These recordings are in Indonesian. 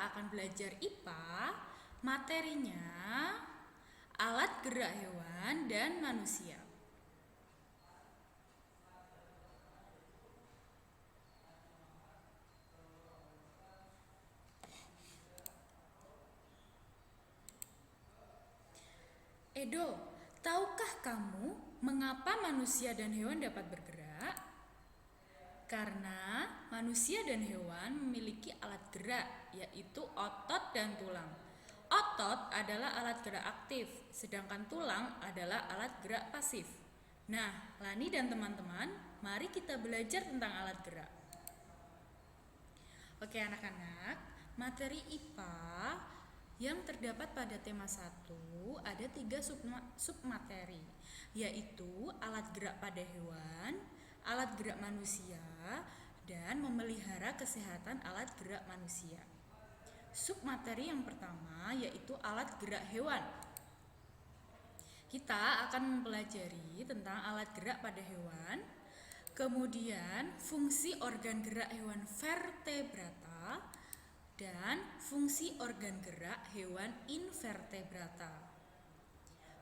kita akan belajar IPA, materinya alat gerak hewan dan manusia. Edo, tahukah kamu mengapa manusia dan hewan dapat bergerak? Karena manusia dan hewan memiliki alat gerak, yaitu otot dan tulang. Otot adalah alat gerak aktif, sedangkan tulang adalah alat gerak pasif. Nah, Lani dan teman-teman, mari kita belajar tentang alat gerak. Oke anak-anak, materi IPA yang terdapat pada tema 1 ada 3 submateri, yaitu alat gerak pada hewan, alat gerak manusia, dan memelihara kesehatan alat gerak manusia. Submateri yang pertama yaitu alat gerak hewan. Kita akan mempelajari tentang alat gerak pada hewan, kemudian fungsi organ gerak hewan vertebrata, dan fungsi organ gerak hewan invertebrata.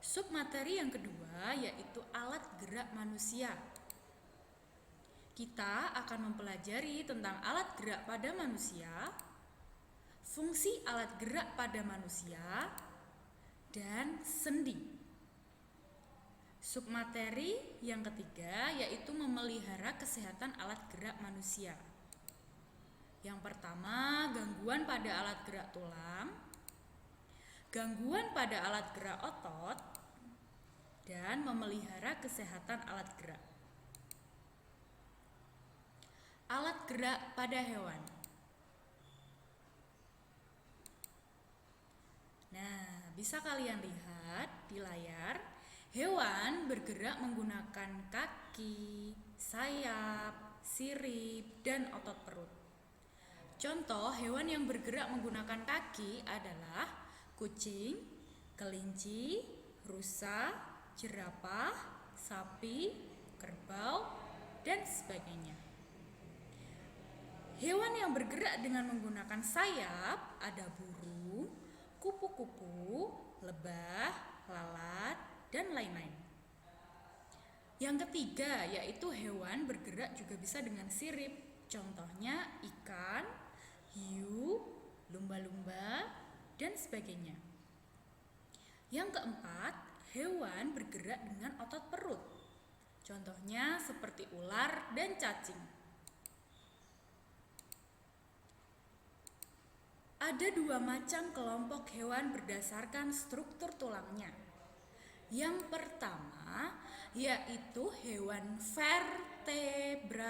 Submateri yang kedua yaitu alat gerak manusia. Kita akan mempelajari tentang alat gerak pada manusia, fungsi alat gerak pada manusia, dan sendi. Submateri yang ketiga yaitu memelihara kesehatan alat gerak manusia. Yang pertama, gangguan pada alat gerak tulang, gangguan pada alat gerak otot, dan memelihara kesehatan alat gerak. Alat gerak pada hewan. Nah, bisa kalian lihat di layar, hewan bergerak menggunakan kaki, sayap, sirip, dan otot perut. Contoh hewan yang bergerak menggunakan kaki adalah kucing, kelinci, rusa, jerapah, sapi, kerbau, dan sebagainya. Hewan yang bergerak dengan menggunakan sayap ada burung, kupu-kupu, lebah, lalat, dan lain-lain. Yang ketiga yaitu hewan bergerak juga bisa dengan sirip. Contohnya ikan, hiu, lumba-lumba, dan sebagainya. Yang keempat, hewan bergerak dengan otot perut. Contohnya seperti ular dan cacing. Ada 2 macam kelompok hewan berdasarkan struktur tulangnya. Yang pertama yaitu hewan vertebrata.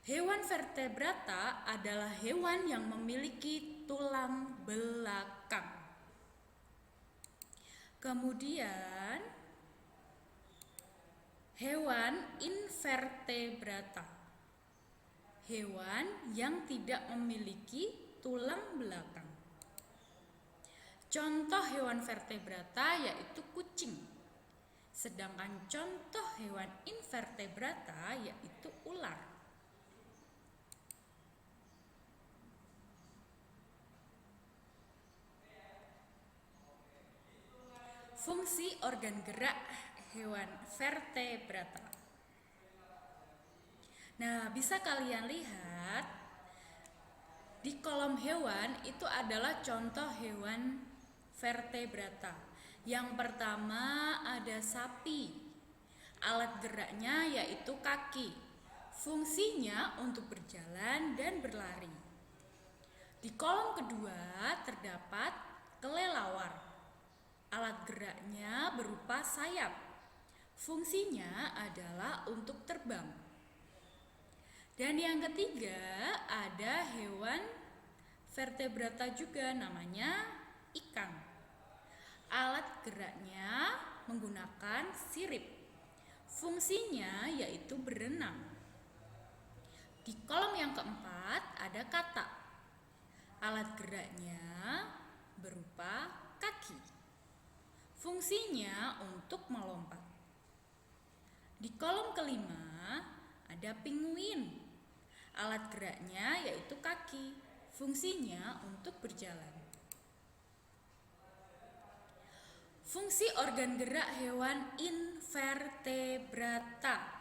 Hewan vertebrata adalah hewan yang memiliki tulang belakang. Kemudian hewan invertebrata, hewan yang tidak memiliki tulang belakang. Contoh hewan vertebrata yaitu kucing. Sedangkan contoh hewan invertebrata yaitu ular. Fungsi organ gerak hewan vertebrata. Nah, bisa kalian lihat di kolom hewan itu adalah contoh hewan vertebrata. Yang pertama ada sapi. Alat geraknya yaitu kaki. Fungsinya untuk berjalan dan berlari. Di kolom kedua terdapat kelelawar. Alat geraknya berupa sayap. Fungsinya adalah untuk terbang. Dan yang ketiga ada hewan vertebrata juga, namanya ikan. Alat geraknya menggunakan sirip. Fungsinya yaitu berenang. Di kolom yang keempat ada katak. Alat geraknya berupa kaki. Fungsinya untuk melompat. Di kolom kelima ada penguin. Alat geraknya yaitu kaki. fungsinya untuk berjalan. Fungsi organ gerak hewan invertebrata.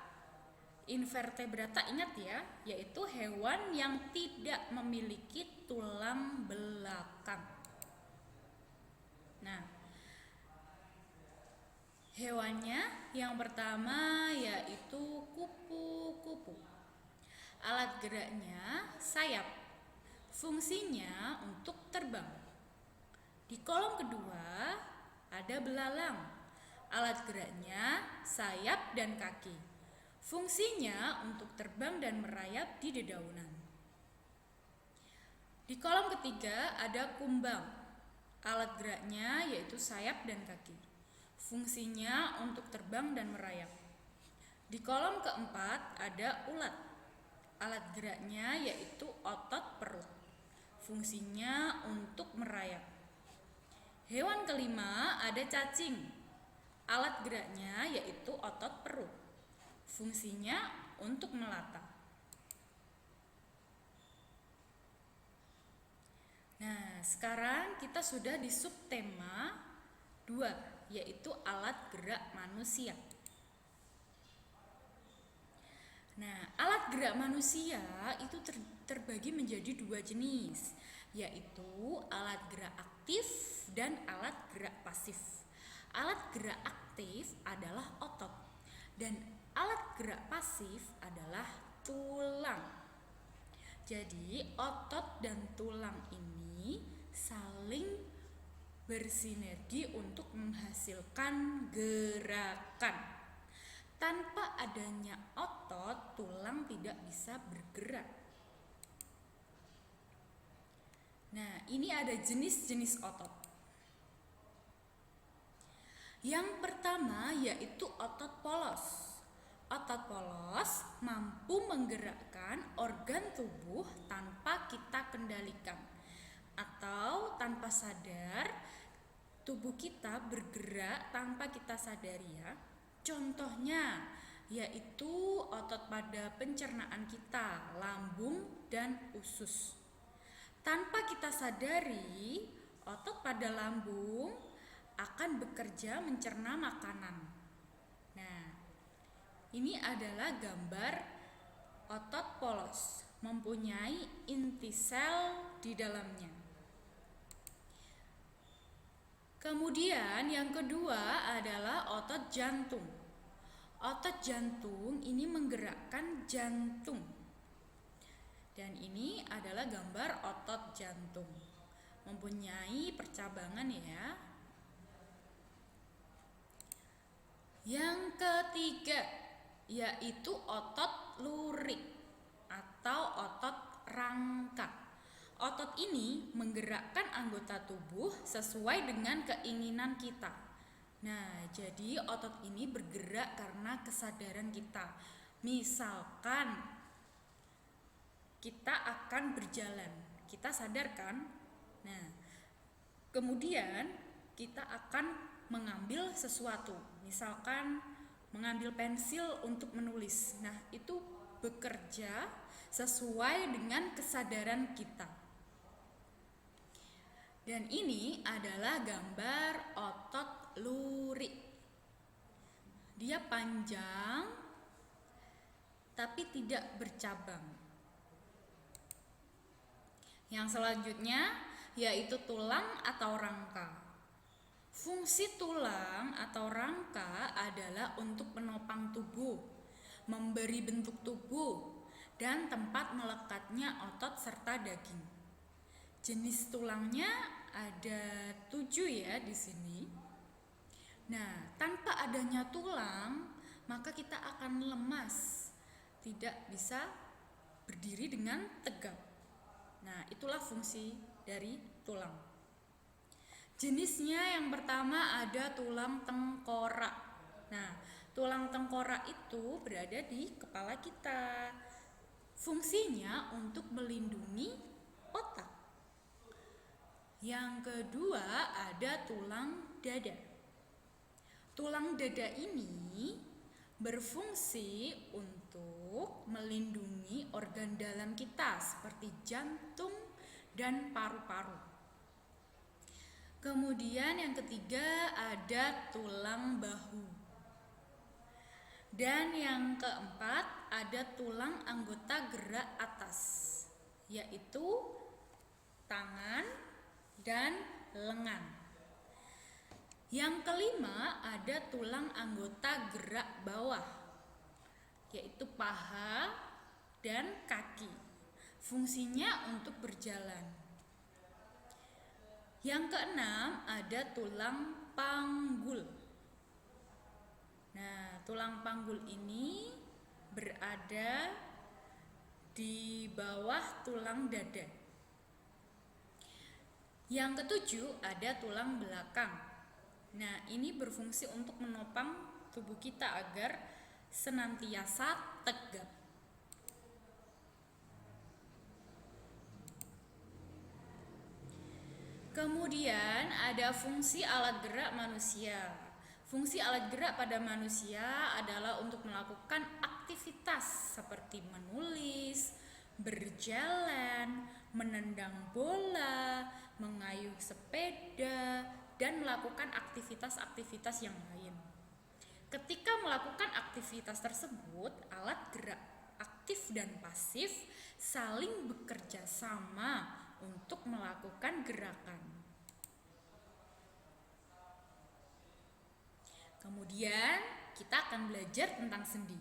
Invertebrata, ingat ya, yaitu hewan yang tidak memiliki tulang belakang. Nah, hewannya yang pertama yaitu kupu-kupu. Alat geraknya sayap. Fungsinya untuk terbang. Di kolom kedua ada belalang. Alat geraknya sayap dan kaki. Fungsinya untuk terbang dan merayap di dedaunan. Di kolom ketiga ada kumbang. Alat geraknya yaitu sayap dan kaki. Fungsinya untuk terbang dan merayap. Di kolom keempat ada ulat. Alat geraknya yaitu otot perut. Fungsinya untuk merayap. Hewan kelima ada cacing. Alat geraknya yaitu otot perut. Fungsinya untuk melata. Nah, sekarang kita sudah di subtema 2, yaitu alat gerak manusia. Nah, alat gerak manusia itu terbagi menjadi 2 jenis, yaitu alat gerak aktif dan alat gerak pasif. Alat gerak aktif adalah otot dan alat gerak pasif adalah tulang. Jadi, otot dan tulang ini saling bersinergi untuk menghasilkan gerakan. Tanpa adanya otot, tulang tidak bisa bergerak. Nah, ini ada jenis-jenis otot. Yang pertama yaitu otot polos. Otot polos mampu menggerakkan organ tubuh tanpa kita kendalikan, atau tanpa sadar tubuh kita bergerak tanpa kita sadari ya. Contohnya yaitu otot pada pencernaan kita, lambung dan usus. Tanpa kita sadari, otot pada lambung akan bekerja mencerna makanan. Nah, ini adalah gambar otot polos, mempunyai inti sel di dalamnya. Kemudian yang kedua adalah otot jantung. Otot jantung ini menggerakkan jantung. Dan ini adalah gambar otot jantung, mempunyai percabangan ya. Yang ketiga yaitu otot lurik atau otot rangka. Otot ini menggerakkan anggota tubuh sesuai dengan keinginan kita. Nah, jadi otot ini bergerak karena kesadaran kita. Misalkan kita akan berjalan, kita sadar kan? Nah, kemudian kita akan mengambil sesuatu, misalkan mengambil pensil untuk menulis. Nah, itu bekerja sesuai dengan kesadaran kita. Dan ini adalah gambar otot lurik. Dia panjang tapi tidak bercabang. Yang selanjutnya yaitu tulang atau rangka. Fungsi tulang atau rangka adalah untuk menopang tubuh, memberi bentuk tubuh, dan tempat melekatnya otot serta daging. Jenis tulangnya ada 7 ya di sini. Nah, tanpa adanya tulang, maka kita akan lemas, tidak bisa berdiri dengan tegak. Nah, itulah fungsi dari tulang. Jenisnya yang pertama ada tulang tengkorak. Nah, tulang tengkorak itu berada di kepala kita. Fungsinya untuk melindungi otak. Yang kedua ada tulang dada. Tulang dada ini berfungsi untuk melindungi organ dalam kita seperti jantung dan paru-paru. Kemudian yang ketiga ada tulang bahu. Dan yang keempat ada tulang anggota gerak atas, yaitu tangan dan lengan. Yang kelima ada tulang anggota gerak bawah, yaitu paha dan kaki. Fungsinya untuk berjalan. Yang keenam ada tulang panggul. Nah, tulang panggul ini berada di bawah tulang dada. Yang ketujuh ada tulang belakang. Nah, ini berfungsi untuk menopang tubuh kita agar senantiasa tegap. Kemudian ada fungsi alat gerak manusia. Fungsi alat gerak pada manusia adalah untuk melakukan aktivitas seperti menulis, berjalan, menendang bola, mengayuh sepeda, dan melakukan aktivitas-aktivitas yang lain. Ketika melakukan aktivitas tersebut, alat gerak aktif dan pasif saling bekerja sama untuk melakukan gerakan. Kemudian kita akan belajar tentang sendi.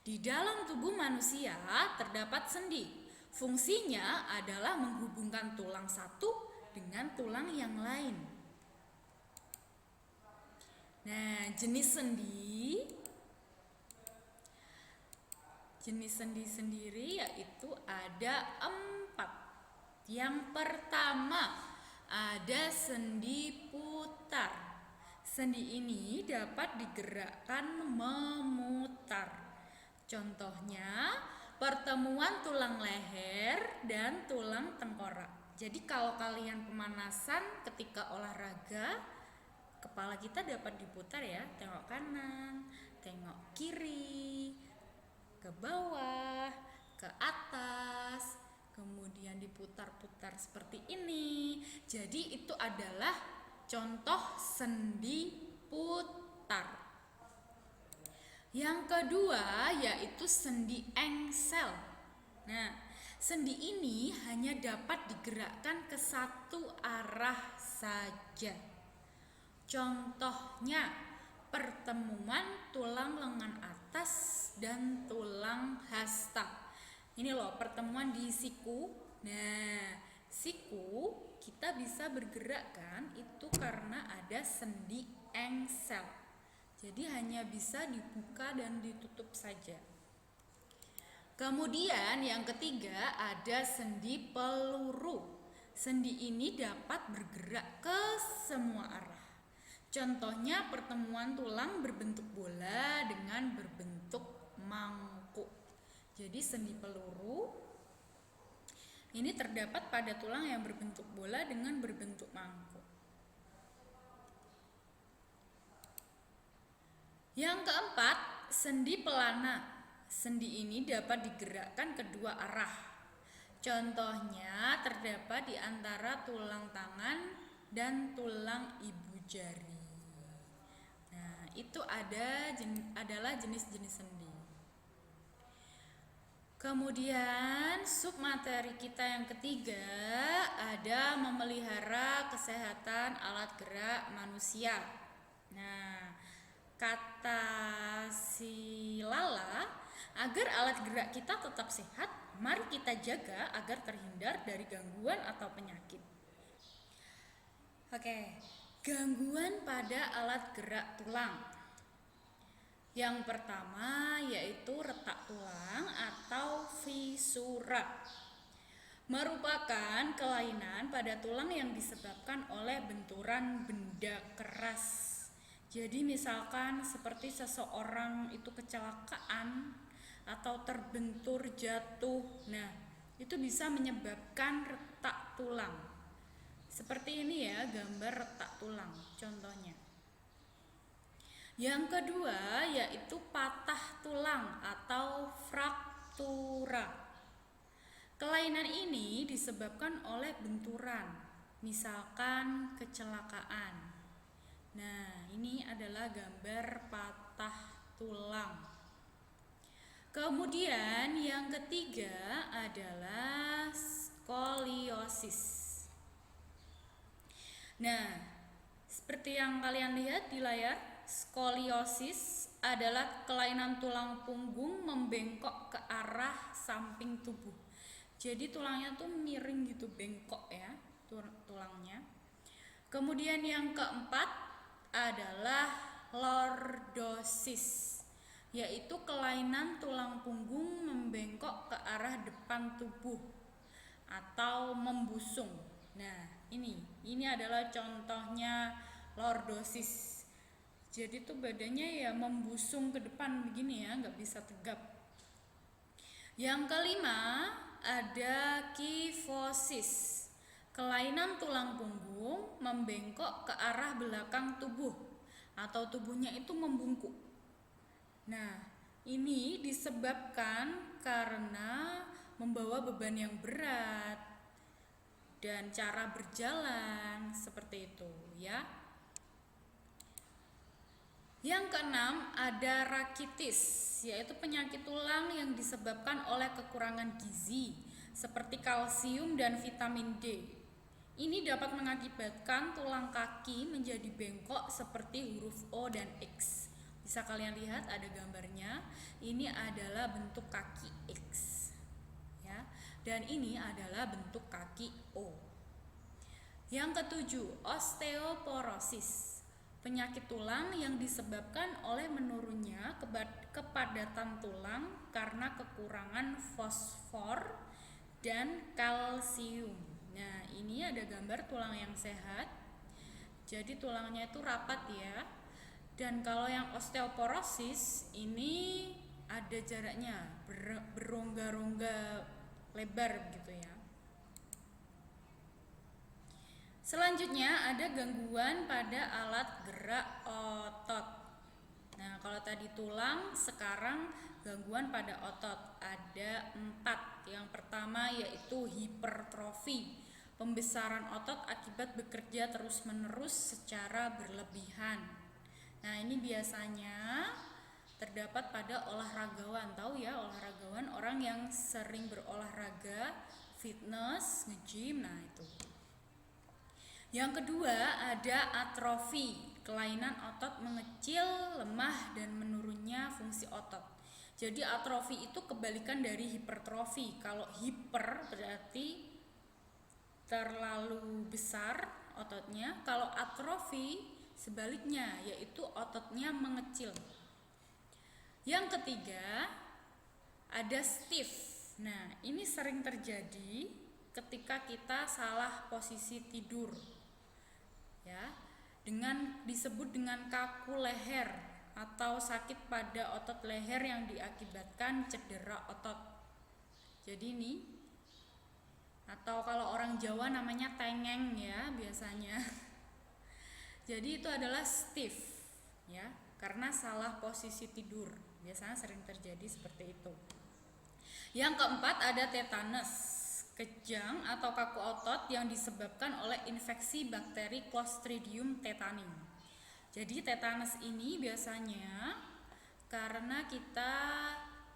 Di dalam tubuh manusia terdapat sendi. Fungsinya adalah menghubungkan tulang satu dengan tulang yang lain. Nah, jenis sendi sendiri yaitu ada 4. Yang pertama ada sendi putar. Sendi ini dapat digerakkan memutar. Contohnya pertemuan tulang leher dan tulang tengkorak. Jadi kalau kalian pemanasan ketika olahraga, kepala kita dapat diputar ya, tengok kanan, tengok kiri, ke bawah, ke atas, kemudian diputar-putar seperti ini. Jadi itu adalah contoh sendi putar. Yang kedua yaitu sendi engsel. Nah, sendi ini hanya dapat digerakkan ke satu arah saja. Contohnya pertemuan tulang lengan atas dan tulang hasta. Ini loh pertemuan di siku. Nah, siku kita bisa bergerak kan itu karena ada sendi engsel. Jadi hanya bisa dibuka dan ditutup saja. Kemudian yang ketiga ada sendi peluru. Sendi ini dapat bergerak ke semua arah. Contohnya pertemuan tulang berbentuk bola dengan berbentuk mangkuk. Jadi sendi peluru ini terdapat pada tulang yang berbentuk bola dengan berbentuk mangkuk. Yang keempat, sendi pelana. Sendi ini dapat digerakkan kedua arah. Contohnya terdapat di antara tulang tangan dan tulang ibu jari. Nah, itu adalah jenis-jenis sendi. Kemudian submateri kita yang ketiga ada memelihara kesehatan alat gerak manusia. Nah, kata si Lala, agar alat gerak kita tetap sehat, mari kita jaga agar terhindar dari gangguan atau penyakit. Oke, gangguan pada alat gerak tulang. Yang pertama yaitu retak tulang atau fisura. Merupakan kelainan pada tulang yang disebabkan oleh benturan benda keras. Jadi misalkan seperti seseorang itu kecelakaan atau terbentur jatuh. Nah, itu bisa menyebabkan retak tulang. Seperti ini ya gambar retak tulang contohnya. Yang kedua yaitu patah tulang atau fraktura. Kelainan ini disebabkan oleh benturan, misalkan kecelakaan. Nah, ini adalah gambar patah tulang. Kemudian yang ketiga adalah skoliosis. Nah, seperti yang kalian lihat di layar, skoliosis adalah kelainan tulang punggung membengkok ke arah samping tubuh. Jadi tulangnya tuh miring gitu, bengkok ya tulangnya. Kemudian yang keempat adalah lordosis, yaitu kelainan tulang punggung membengkok ke arah depan tubuh atau membusung. Nah, ini adalah contohnya lordosis. Jadi tuh badannya ya membusung ke depan begini ya, nggak bisa tegap. Yang kelima ada kifosis, kelainan tulang punggung membengkok ke arah belakang tubuh atau tubuhnya itu membungkuk. Nah, ini disebabkan karena membawa beban yang berat dan cara berjalan seperti itu ya. Yang keenam ada rakitis, yaitu penyakit tulang yang disebabkan oleh kekurangan gizi seperti kalsium dan vitamin D. Ini dapat mengakibatkan tulang kaki menjadi bengkok seperti huruf O dan X. Bisa kalian lihat ada gambarnya. Ini adalah bentuk kaki X. Ya. Dan ini adalah bentuk kaki O. Yang ketujuh, osteoporosis. Penyakit tulang yang disebabkan oleh menurunnya kepadatan tulang karena kekurangan fosfor dan kalsium. Nah, ini ada gambar tulang yang sehat. Jadi tulangnya itu rapat ya. Dan kalau yang osteoporosis ini ada jaraknya, berongga-rongga lebar gitu ya. Selanjutnya ada gangguan pada alat gerak otot. Nah, kalau tadi tulang, sekarang gangguan pada otot. Ada 4. Yang pertama yaitu hipertrofi, pembesaran otot akibat bekerja terus-menerus secara berlebihan. Nah, ini biasanya terdapat pada olahragawan. Tahu ya, olahragawan, orang yang sering berolahraga, fitness, nge-gym, nah itu. Yang kedua ada atrofi, kelainan otot mengecil, lemah, dan menurunnya fungsi otot. Jadi atrofi itu kebalikan dari hipertrofi. Kalau hiper berarti terlalu besar ototnya, kalau atrofi sebaliknya, yaitu ototnya mengecil. Yang ketiga ada stiff. Nah, ini sering terjadi ketika kita salah posisi tidur. Ya, disebut dengan kaku leher atau sakit pada otot leher yang diakibatkan cedera otot. Jadi ini, atau kalau orang Jawa namanya tengeng ya biasanya. Jadi itu adalah stiff ya, karena salah posisi tidur. Biasanya sering terjadi seperti itu. Yang keempat ada tetanus, kejang atau kaku otot yang disebabkan oleh infeksi bakteri Clostridium tetani. Jadi tetanus ini biasanya karena kita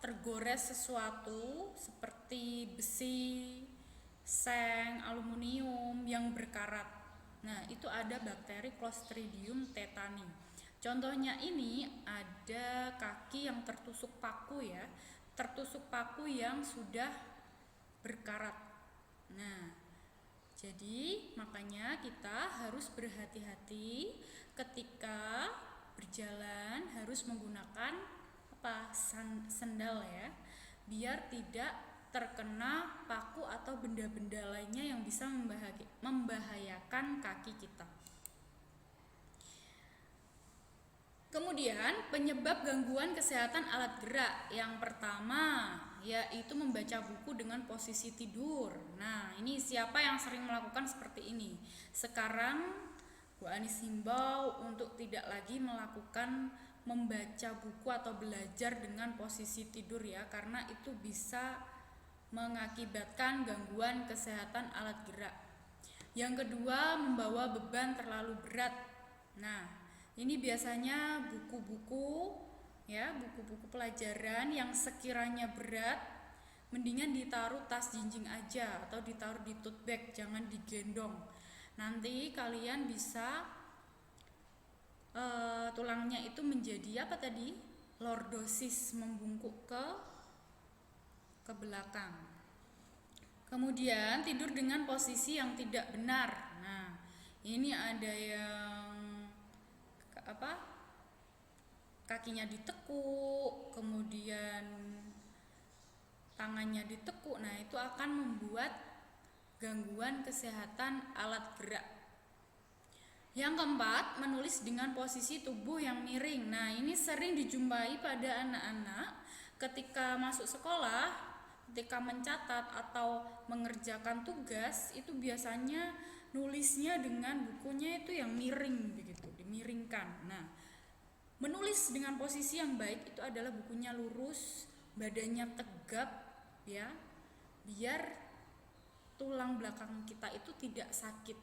tergores sesuatu seperti besi, seng, aluminium yang berkarat. Nah, itu ada bakteri Clostridium tetani. Contohnya ini ada kaki yang tertusuk paku ya, tertusuk paku yang sudah berkarat. Nah, jadi makanya kita harus berhati-hati ketika berjalan, harus menggunakan sandal ya, biar tidak terkena paku atau benda-benda lainnya yang bisa membahayakan kaki kita. Kemudian penyebab gangguan kesehatan alat gerak yang pertama yaitu membaca buku dengan posisi tidur. Nah, ini siapa yang sering melakukan seperti ini? Sekarang Bu Anis himbau untuk tidak lagi melakukan membaca buku atau belajar dengan posisi tidur ya, karena itu bisa mengakibatkan gangguan kesehatan alat gerak. Yang kedua, membawa beban terlalu berat. Nah, ini biasanya buku-buku ya, buku-buku pelajaran yang sekiranya berat mendingan ditaruh tas jinjing aja atau ditaruh di tote bag, jangan digendong. Nanti kalian bisa tulangnya itu menjadi apa tadi? Lordosis, membungkuk ke belakang. Kemudian tidur dengan posisi yang tidak benar. Nah, ini ada yang kakinya ditekuk, kemudian tangannya ditekuk. Nah, itu akan membuat gangguan kesehatan alat gerak. Yang keempat, menulis dengan posisi tubuh yang miring. Nah, ini sering dijumpai pada anak-anak ketika masuk sekolah, ketika mencatat atau mengerjakan tugas, itu biasanya nulisnya dengan bukunya itu yang miring begitu, dimiringkan. Nah, menulis dengan posisi yang baik itu adalah bukunya lurus, badannya tegap ya, biar tulang belakang kita itu tidak sakit.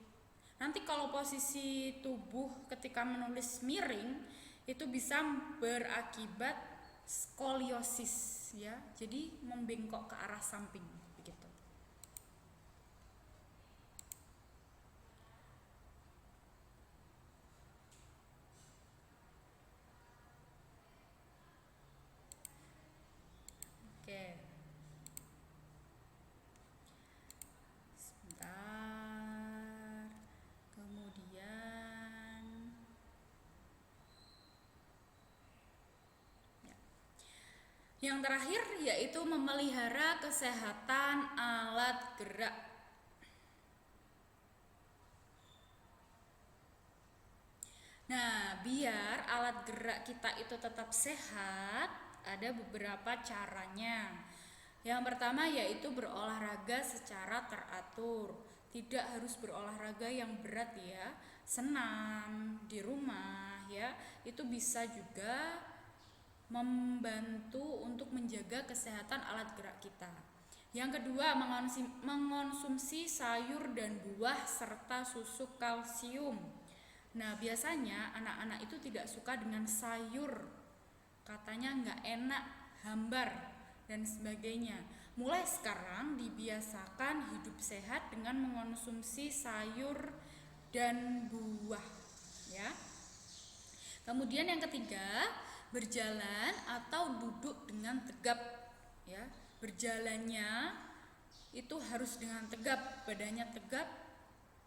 Nanti kalau posisi tubuh ketika menulis miring itu bisa berakibat skoliosis ya. Jadi membengkok ke arah samping begitu. Oke. Sebentar. Kemudian yang terakhir yaitu memelihara kesehatan alat gerak. Nah, biar alat gerak kita itu tetap sehat, ada beberapa caranya. Yang pertama yaitu berolahraga secara teratur. Tidak harus berolahraga yang berat ya. Senam di rumah ya, itu bisa juga membantu untuk menjaga kesehatan alat gerak kita. Yang kedua, mengonsumsi sayur dan buah serta susu kalsium. Nah, biasanya anak-anak itu tidak suka dengan sayur, katanya nggak enak, hambar dan sebagainya. Mulai sekarang dibiasakan hidup sehat dengan mengonsumsi sayur dan buah ya. Kemudian yang ketiga, berjalan atau duduk dengan tegap ya. Berjalannya itu harus dengan tegap, badannya tegap,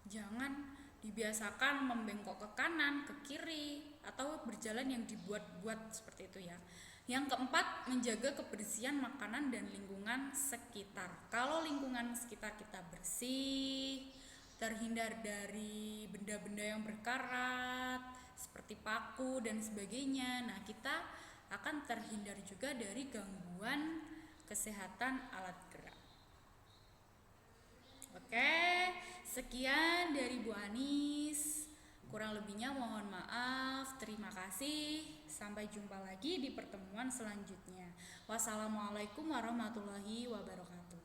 jangan dibiasakan membengkok ke kanan, ke kiri, atau berjalan yang dibuat-buat seperti itu ya. Yang keempat, menjaga kebersihan makanan dan lingkungan sekitar. Kalau lingkungan sekitar kita bersih, terhindar dari benda-benda yang berkarat seperti paku dan sebagainya, nah kita akan terhindar juga dari gangguan kesehatan alat gerak. Oke, sekian dari Bu Anis. Kurang lebihnya mohon maaf. Terima kasih. Sampai jumpa lagi di pertemuan selanjutnya. Wassalamualaikum warahmatullahi wabarakatuh.